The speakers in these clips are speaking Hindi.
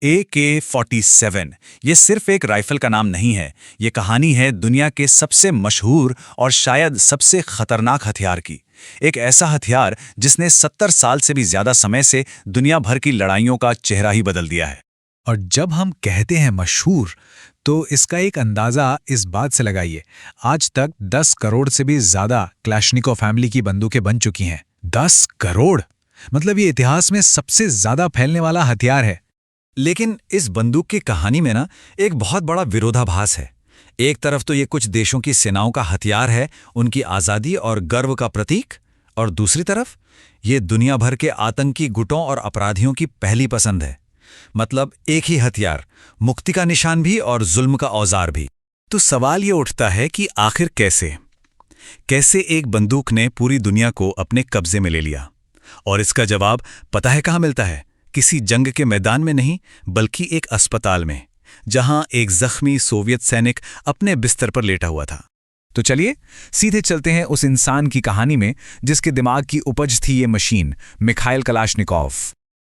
AK-47 ये सिर्फ एक राइफल का नाम नहीं है। ये कहानी है दुनिया के सबसे मशहूर और शायद सबसे खतरनाक हथियार की। एक ऐसा हथियार जिसने 70 साल से भी ज्यादा समय से दुनिया भर की लड़ाइयों का चेहरा ही बदल दिया है। और जब हम कहते हैं मशहूर, तो इसका एक अंदाज़ा इस बात से लगाइए। आज तक 10 करोड़ से भी ज़्यादा क्लैशनिकोव फैमिली की बंदूकें बन चुकी हैं। 10 करोड़! मतलब ये इतिहास में सबसे ज़्यादा फैलने वाला हथियार है। लेकिन इस बंदूक की कहानी में ना एक बहुत बड़ा विरोधाभास है। एक तरफ तो ये कुछ देशों की सेनाओं का हथियार है, उनकी आज़ादी और गर्व का प्रतीक, और दूसरी तरफ ये दुनिया भर के आतंकी गुटों और अपराधियों की पहली पसंद है। मतलब एक ही हथियार, मुक्ति का निशान भी और जुल्म का औजार भी। तो सवाल ये उठता है कि आखिर कैसे एक बंदूक ने पूरी दुनिया को अपने कब्जे में ले लिया? और इसका जवाब पता है कहाँ मिलता है? किसी जंग के मैदान में नहीं, बल्कि एक अस्पताल में, जहां एक जख्मी सोवियत सैनिक अपने बिस्तर पर लेटा हुआ था। तो चलिए सीधे चलते हैं उस इंसान की कहानी में जिसके दिमाग की उपज थी ये machine, Mikhail Kalashnikov.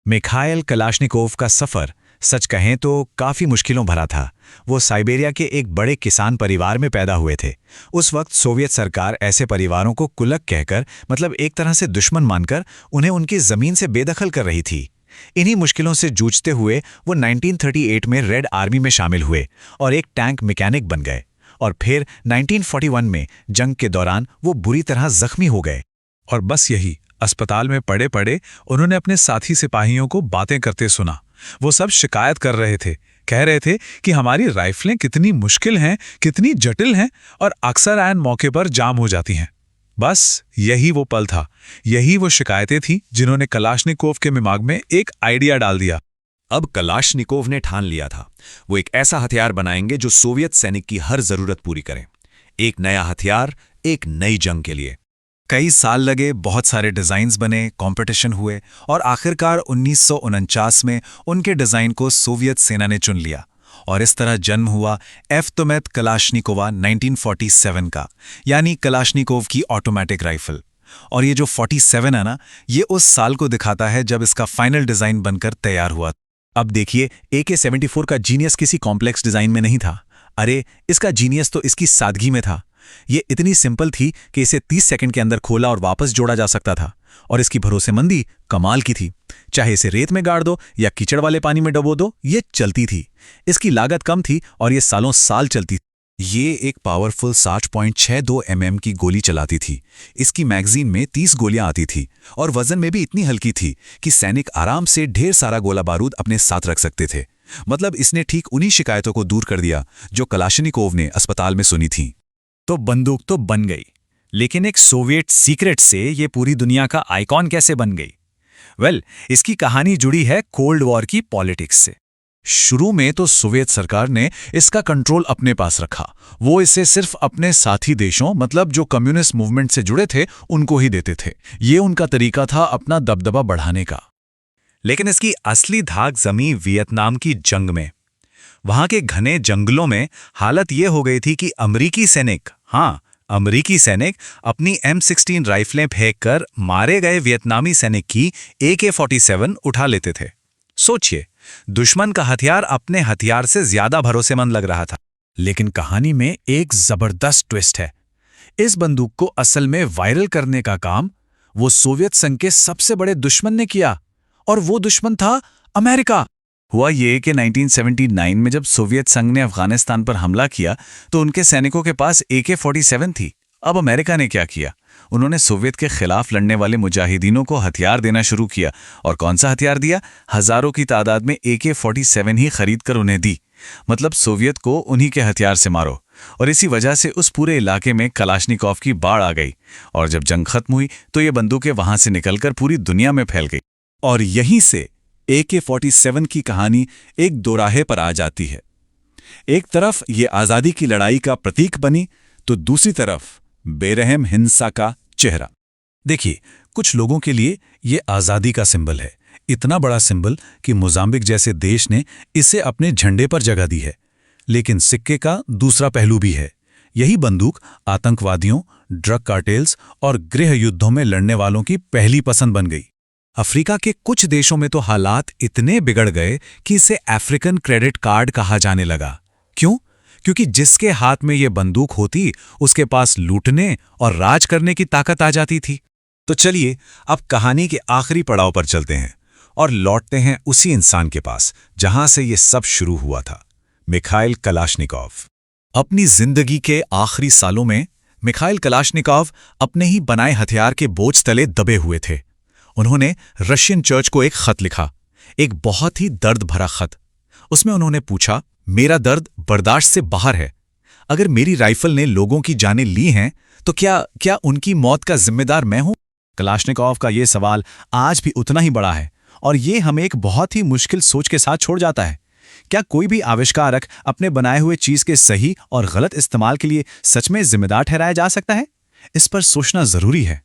Mikhail Kalashnikov का सफ़र सच कहें तो काफ़ी मुश्किलों भरा था। वो साइबेरिया के एक बड़े किसान परिवार में पैदा हुए थे। उस वक्त सोवियत सरकार ऐसे परिवारों को कुलक कहकर, मतलब एक तरह से दुश्मन मानकर, उन्हें उनकी ज़मीन से बेदखल कर रही थी। इन्हीं मुश्किलों से जूझते हुए वो 1938 में रेड आर्मी में शामिल हुए और एक टैंक मैकेनिक बन गए। और फिर 1941 में जंग के दौरान वो बुरी तरह जख्मी हो गए। और बस यही, अस्पताल में पड़े पड़े उन्होंने अपने साथी सिपाहियों को बातें करते सुना। वो सब शिकायत कर रहे थे, कह रहे थे कि हमारी राइफलें कितनी मुश्किल हैं, कितनी जटिल हैं, और अक्सर ऐन मौके पर जाम हो जाती हैं। बस यही वो पल था, यही वो शिकायतें थीं जिन्होंने कलाश्निकोव के दिमाग में एक आइडिया डाल दिया। अब कलाश्निकोव ने ठान लिया था, वो एक ऐसा हथियार बनाएंगे जो सोवियत सैनिक की हर जरूरत पूरी करे। एक नया हथियार, एक नई जंग के लिए। कई साल लगे, बहुत सारे डिजाइन्स बने, कंपटीशन हुए, और आखिरकार 1949 में उनके डिजाइन को सोवियत सेना ने चुन लिया। और इस तरह जन्म हुआ एवतोमेत कलाश्निकोवा 1947 का, यानी कलाश्निकोव की ऑटोमेटिक राइफल। और ये जो 47 है ना, ये उस साल को दिखाता है जब इसका फाइनल डिजाइन बनकर तैयार हुआ। अब देखिए, AK-74 का जीनियस किसी कॉम्प्लेक्स डिजाइन में नहीं था। अरे, इसका जीनियस तो इसकी सादगी में था। ये इतनी सिंपल थी कि इसे 30 सेकंड के अंदर खोला और वापस जोड़ा जा सकता था। और इसकी भरोसेमंदी कमाल की थी। चाहे इसे रेत में गाड़ दो या कीचड़ वाले पानी में डुबो दो, ये चलती थी। इसकी लागत कम थी और ये सालों साल चलती थी। ये एक पावरफुल 60.62 mm की गोली चलाती थी। इसकी मैगजीन में 30 गोलियां आती थी और वजन में भी इतनी हल्की थी कि सैनिक आराम से ढेर सारा गोला बारूद अपने साथ रख सकते थे। मतलब इसने ठीक उन्हीं शिकायतों को दूर कर दिया जो कलाश्निकोव ने अस्पताल में सुनी थी। तो बंदूक तो बन गई, लेकिन एक सोवियत सीक्रेट से ये पूरी दुनिया का आइकॉन कैसे बन गई? इसकी कहानी जुड़ी है कोल्ड वॉर की पॉलिटिक्स से। शुरू में तो सोवियत सरकार ने इसका कंट्रोल अपने पास रखा। वो इसे सिर्फ अपने साथी देशों, मतलब जो कम्युनिस्ट मूवमेंट से जुड़े थे, उनको ही देते थे। ये उनका तरीका था अपना दबदबा बढ़ाने का। लेकिन इसकी असली धाक जमी वियतनाम की जंग में। वहां के घने जंगलों में हालत ये हो गई थी कि अमरीकी सैनिक अपनी M16 राइफलें फेंककर मारे गए वियतनामी सैनिक की AK-47 उठा लेते थे। सोचिए, दुश्मन का हथियार अपने हथियार से ज्यादा भरोसेमंद लग रहा था। लेकिन कहानी में एक जबरदस्त ट्विस्ट है। इस बंदूक को असल में वायरल करने का काम वो सोवियत संघ के सबसे बड़े दुश्मन ने किया, और वो दुश्मन था अमेरिका। हुआ ये कि 1979 में जब सोवियत संघ ने अफगानिस्तान पर हमला किया तो उनके सैनिकों के पास AK-47 थी। अब अमेरिका ने क्या किया? उन्होंने सोवियत के खिलाफ लड़ने वाले मुजाहिदीनों को हथियार देना शुरू किया। और कौन सा हथियार दिया? हजारों की तादाद में AK-47 ही खरीद कर उन्हें दी। मतलब सोवियत को उन्हीं के हथियार से मारो। और इसी वजह से उस पूरे इलाके में कलाश्निकोव की बाढ़ आ गई। और जब जंग खत्म हुई तो ये बंदूकें वहां से निकलकर पूरी दुनिया में फैल गई। और यहीं से AK-47 की कहानी एक दोराहे पर आ जाती है। एक तरफ ये आज़ादी की लड़ाई का प्रतीक बनी, तो दूसरी तरफ बेरहम हिंसा का चेहरा। देखिए, कुछ लोगों के लिए ये आज़ादी का सिंबल है। इतना बड़ा सिंबल कि मोजाम्बिक जैसे देश ने इसे अपने झंडे पर जगह दी है। लेकिन सिक्के का दूसरा पहलू भी है। यही बंदूक आतंकवादियों, ड्रग कार्टेल्स और गृह युद्धों में लड़ने वालों की पहली पसंद बन गई। अफ्रीका के कुछ देशों में तो हालात इतने बिगड़ गए कि इसे अफ्रीकन क्रेडिट कार्ड कहा जाने लगा। क्यों? क्योंकि जिसके हाथ में ये बंदूक होती उसके पास लूटने और राज करने की ताकत आ जाती थी। तो चलिए अब कहानी के आखिरी पड़ाव पर चलते हैं और लौटते हैं उसी इंसान के पास जहां से ये सब शुरू हुआ था, मिखाइल कलाश्निकोव। अपनी जिंदगी के आखिरी सालों में मिखाइल कलाश्निकोव अपने ही बनाए हथियार के बोझ तले दबे हुए थे। उन्होंने रशियन चर्च को एक खत लिखा, एक बहुत ही दर्द भरा खत। उसमें उन्होंने पूछा, मेरा दर्द बर्दाश्त से बाहर है। अगर मेरी राइफल ने लोगों की जानें ली हैं तो क्या उनकी मौत का जिम्मेदार मैं हूं? कलाश्निकोव का ये सवाल आज भी उतना ही बड़ा है और ये हमें एक बहुत ही मुश्किल सोच के साथ छोड़ जाता है। क्या कोई भी आविष्कारक अपने बनाए हुए चीज के सही और गलत इस्तेमाल के लिए सच में जिम्मेदार ठहराया जा सकता है? इस पर सोचना जरूरी है।